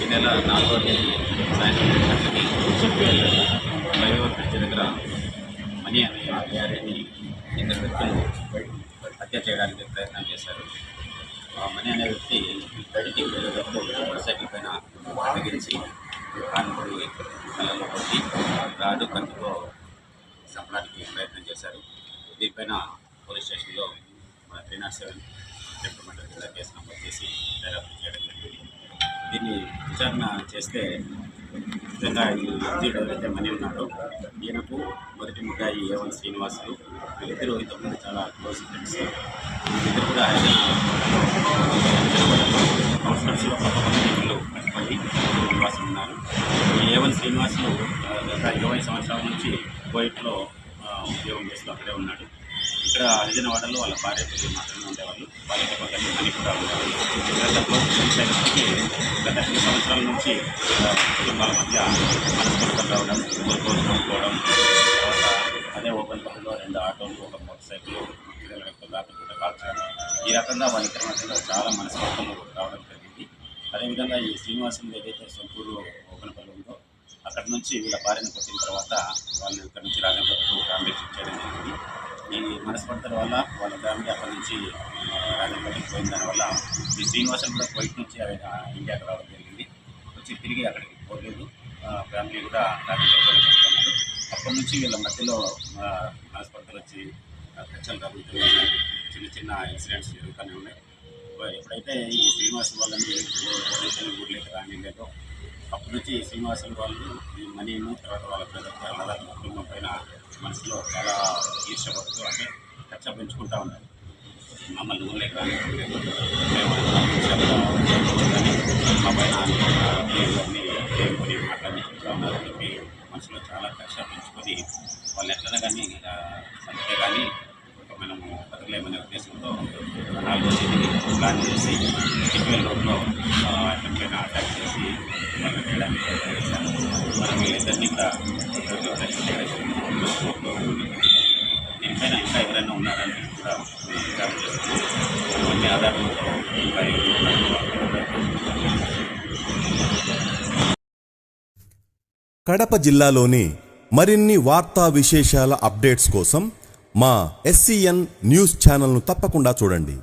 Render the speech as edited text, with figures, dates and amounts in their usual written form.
ఈ నెల 4వ తేదీ సాయంత్రం 5 గంటలకి ఫ్లైఓవర్ బ్రిడ్జ్ దగ్గర మనీ అనే ఏఆర్ఏని ఇద్దరు వ్యక్తులు హత్య చేయడానికి ప్రయత్నం చేశారు. మనీ అనే వ్యక్తి బయటికి వెళ్ళేటప్పుడు మోటార్ సైకిల్ పైన అడ్డగించి కానుకొని కళ్ళలో కొట్టి రాడు కత్తితో చంపడానికి ప్రయత్నం చేశారు. దీనిపైన పోలీస్ స్టేషన్లో మన 307 సెంట్రల్ కింద కేసు నమోదు చేసి దర్యాప్తు చేయడం జరిగింది. దీన్ని విచారణ చేస్తే నిజంగా ఈ వ్యక్తి ఎవరైతే మనీ ఉన్నాడో ఈయనకు మొదటి ముద్దాయి A1 శ్రీనివాసులు, వీళ్ళిద్దరూ ఇంతకుముందు చాలా క్లోజ్ ఫ్రెండ్స్. వీళ్ళిద్దరు కూడా అవుట్స్కట్స్లో పక్క ఇల్లు కట్టుకొని నివాసం ఉన్నారు. ఈ A1 శ్రీనివాసులు గత 20 సంవత్సరాల నుంచి కోయిట్లో ఉద్యోగం చేస్తూ అక్కడే ఉన్నాడు. ఇక్కడ హరిజనవాడలో వాళ్ళ భార్య పిల్లలు మాత్రమే ఉండేవాళ్ళు. వాళ్ళకి పక్కన మనీ కూడా ఉండేవాళ్ళు. గత క్లోజ్ ఫ్రెండ్స్ అయినప్పటికీ గత 2 సంవత్సరాల నుంచి కుటుంబాల మధ్య మనస్పర్ధలు రావడం, కోరుకోవడం, తర్వాత అదే ఓపెన్ పనుల్లో 2 ఆటోలు, ఒక మోటార్ సైకిల్, పిల్లల వ్యక్తులు రాకుండా కాల్చడం, ఈ రకంగా వాళ్ళిద్దరి మధ్యలో చాలా మనస్పర్ధలు రావడం జరిగింది. అదేవిధంగా ఈ శ్రీనివాసం ఏదైతే సొంతూరు ఓపెనపల్లి ఉందో అక్కడి నుంచి వీళ్ళ భార్యను కొట్టిన తర్వాత వాళ్ళు ఇక్కడ నుంచి రాజంపేటకు ఫ్యామిలీ షిఫ్ట్ చేయడం జరిగింది. ఈ మనస్పర్ధల వల్ల వాళ్ళ ఫ్యామిలీ అక్కడి నుంచి రాజంపేటకు పోయిన దానివల్ల ఈ శ్రీనివాసం కూడా కోయిట్ నుంచి ఇండియాకి రావడం జరిగింది. వచ్చి తిరిగి అక్కడికి పోలేదు. ఫ్యామిలీ కూడా రాజంపేటలో పెట్టుకున్నారు. అప్పటి నుంచి వీళ్ళ మధ్యలో మనస్పర్ధలు వచ్చి చర్చలు జరుగుతూ ఉన్నాయి. చిన్న చిన్న ఇన్సిడెంట్స్ జరుగుతూనే ఉన్నాయి. ఎప్పుడైతే ఈ శ్రీనివాసం వాళ్ళని ఊర్లోకి రానిలేదో అప్పటి నుంచి శ్రీనివాసుల వాళ్ళు ఈ మనీను తర్వాత వాళ్ళ ప్రజల కుటుంబం పైన మనసులో చాలా ఈర్షపడుతూ అంటే కక్ష పెంచుకుంటూ ఉన్నారు. మమ్మల్ని ఊళ్ళే కానీ మా పైన దేవుని మాట్లాడించుకుంటూ ఉన్నారని చెప్పి మనసులో చాలా కక్ష పెంచుకొని వాళ్ళు ఎట్లనే కానీ సంతే కానీ మనము బతకలేమనే ఉద్దేశంతో 4వ తేదీ ప్లాన్ చేసి టిక్వెల్ రోడ్లో ఎక్కడికైనా అటాక్ చేసి వాళ్ళని చేయడానికి ప్రయత్నం చేశారు. మనం వీళ్ళిద్దరినీ కూడా దీనిపైన ఇంకా ఎవరైనా ఉన్నారని కూడా విచారణ చేస్తున్నాం. అన్ని ఆధారాలతో ఇంకా కడప జిల్లాలోని మరిన్ని వార్తా విశేషాల అప్డేట్స్ కోసం మా SCN న్యూస్ ఛానల్ను తప్పకుండా చూడండి.